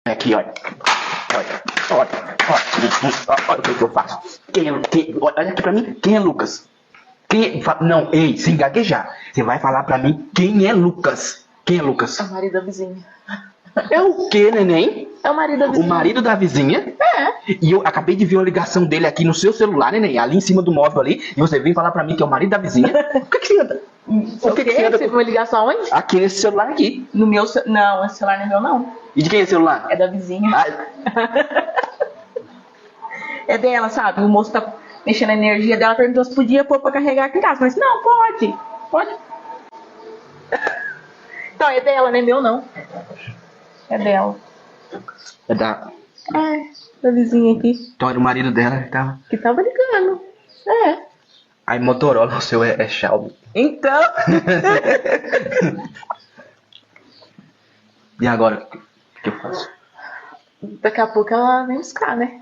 Aqui, olha. Olha o que eu faço. Olha aqui pra mim. Quem é Lucas? Não, ei, sem gaguejar. Você vai falar pra mim quem é Lucas. Quem é Lucas? É o marido da vizinha. É o quê, neném? É o marido da vizinha. O marido da vizinha? É. E eu acabei de ver uma ligação dele aqui no seu celular, neném, ali em cima do móvel ali, e você vem falar pra mim que é o marido da vizinha? Por que você anda? O que você viu uma ligação onde? Aqui nesse celular aqui. No meu Não, esse celular não é meu, não. E de quem é esse celular? É da vizinha. Ah, É dela, sabe? O moço tá mexendo a energia dela, perguntou se podia pôr pra carregar aqui em casa. Mas não, pode. Pode. Então, é dela, não é meu, não. É dela. é da vizinha aqui. Então era o marido dela que tava. Que tava ligando. É. Aí Motorola, o seu é Xiaomi. Então. E agora? O que eu faço? Daqui a pouco ela vem buscar, né?